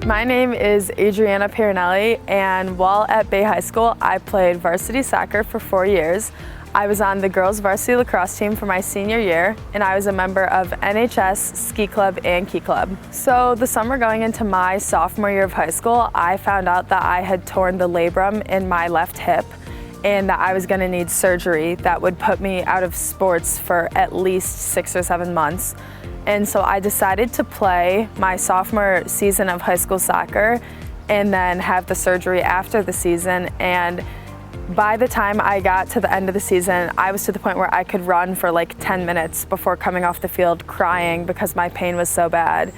My name is Adriana Perinelli, and while at Bay High School, I played varsity soccer for 4 years. I was on the girls varsity lacrosse team for my senior year, and I was a member of NHS, Ski Club, and Key Club. So the summer going into my sophomore year of high school, I found out that I had torn the labrum in my left hip and that I was going to need surgery that would put me out of sports for at least 6 or 7 months. And so I decided to play my sophomore season of high school soccer and then have the surgery after the season. And by the time I got to the end of the season, I was to the point where I could run for like 10 minutes before coming off the field crying because my pain was so bad.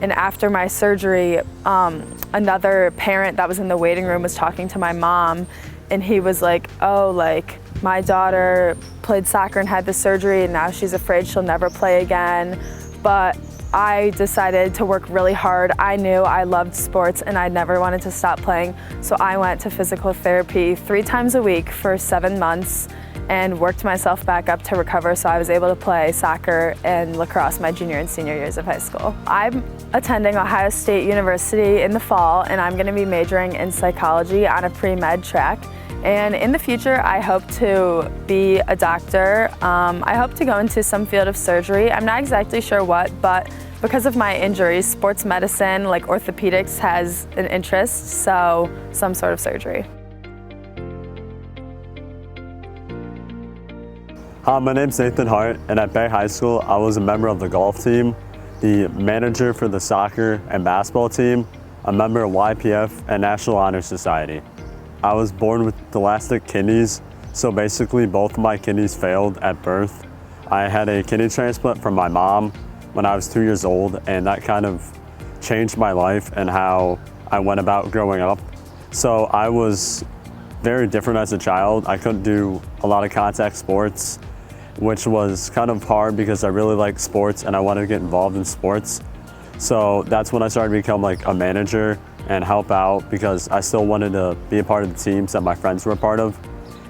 And after my surgery, another parent that was in the waiting room was talking to my mom, and he was like, oh, like, my daughter played soccer and had the surgery and now she's afraid she'll never play again. But I decided to work really hard. I knew I loved sports and I never wanted to stop playing. So I went to physical therapy 3 times a week for 7 months and worked myself back up to recover, so I was able to play soccer and lacrosse my junior and senior years of high school. I'm attending Ohio State University in the fall, and I'm gonna be majoring in psychology on a pre-med track. And in the future, I hope to be a doctor. I hope to go into some field of surgery. I'm not exactly sure what, but because of my injuries, sports medicine, like orthopedics, has an interest, so some sort of surgery. Hi, my name's Nathan Hart, and at Bay High School, I was a member of the golf team, the manager for the soccer and basketball team, a member of YPF and National Honor Society. I was born with elastic kidneys, so basically both of my kidneys failed at birth. I had a kidney transplant from my mom when I was 2 years old, and that kind of changed my life and how I went about growing up. So I was very different as a child. I couldn't do a lot of contact sports, which was kind of hard because I really like sports and I wanted to get involved in sports. So that's when I started to become like a manager and help out because I still wanted to be a part of the teams that my friends were a part of.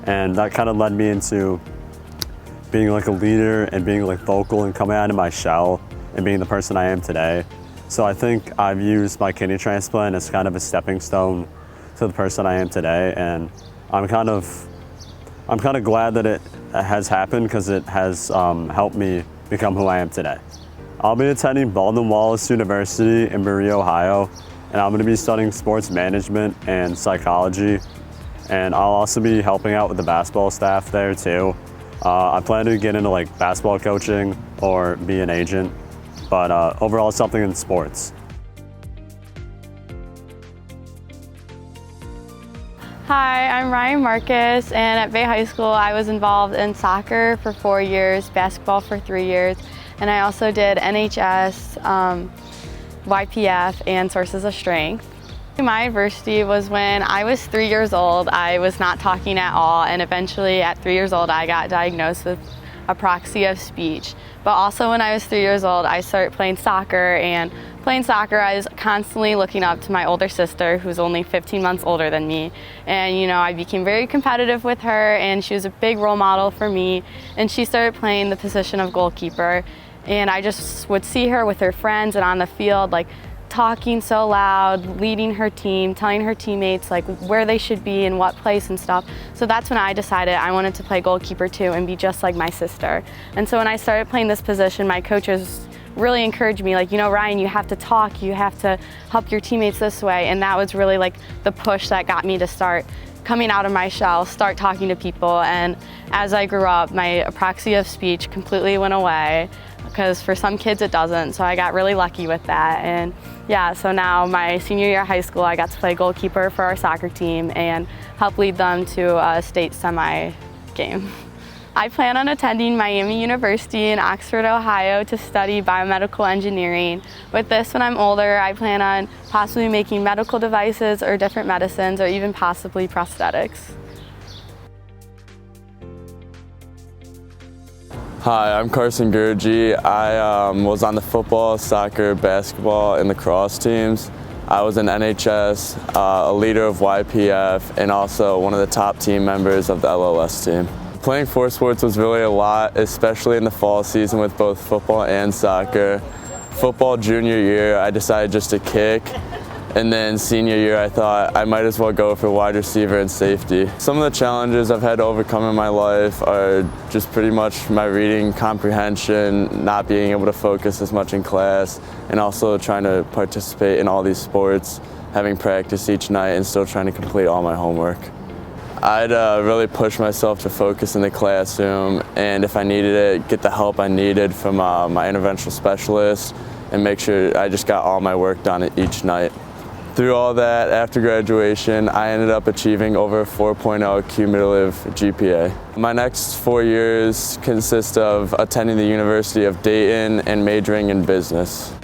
And that kind of led me into being like a leader and being like vocal and coming out of my shell and being the person I am today. So I think I've used my kidney transplant as kind of a stepping stone to the person I am today. And I'm kind of glad that it has happened because it has helped me become who I am today. I'll be attending Baldwin Wallace University in Berea, Ohio, and I'm going to be studying sports management and psychology, and I'll also be helping out with the basketball staff there too. I plan to get into like basketball coaching or be an agent, but overall it's something in sports. Hi, I'm Ryan Marcus, and at Bay High School I was involved in soccer for 4 years, basketball for 3 years, and I also did NHS, YPF, and Sources of Strength. My adversity was when I was 3 years old. I was not talking at all, and eventually at 3 years old I got diagnosed with apraxia of speech. But also when I was 3 years old, I started playing soccer, and playing soccer, I was constantly looking up to my older sister, who's only 15 months older than me. And you know, I became very competitive with her, and she was a big role model for me. And she started playing the position of goalkeeper. And I just would see her with her friends and on the field, like talking so loud, leading her team, telling her teammates like where they should be and what place and stuff. So that's when I decided I wanted to play goalkeeper too and be just like my sister. And so when I started playing this position, my coaches really encouraged me, like, you know, Ryan, you have to talk, you have to help your teammates this way. And that was really like the push that got me to start coming out of my shell, start talking to people. And as I grew up, my apraxia of speech completely went away, because for some kids it doesn't. So I got really lucky with that. And yeah, so now my senior year of high school, I got to play goalkeeper for our soccer team and help lead them to a state semi game. I plan on attending Miami University in Oxford, Ohio to study biomedical engineering. With this, when I'm older, I plan on possibly making medical devices or different medicines or even possibly prosthetics. Hi, I'm Carson Gurgi. I was on the football, soccer, basketball, and lacrosse teams. I was an NHS, a leader of YPF, and also one of the top team members of the LLS team. Playing 4 sports was really a lot, especially in the fall season with both football and soccer. Football junior year, I decided just to kick, And then senior year, I thought I might as well go for wide receiver and safety. Some of the challenges I've had to overcome in my life are just pretty much my reading comprehension, not being able to focus as much in class, and also trying to participate in all these sports, having practice each night and still trying to complete all my homework. I'd really push myself to focus in the classroom, and if I needed it, get the help I needed from my interventional specialist, and make sure I just got all my work done each night. Through all that, after graduation, I ended up achieving over a 4.0 cumulative GPA. My next 4 years consist of attending the University of Dayton and majoring in business.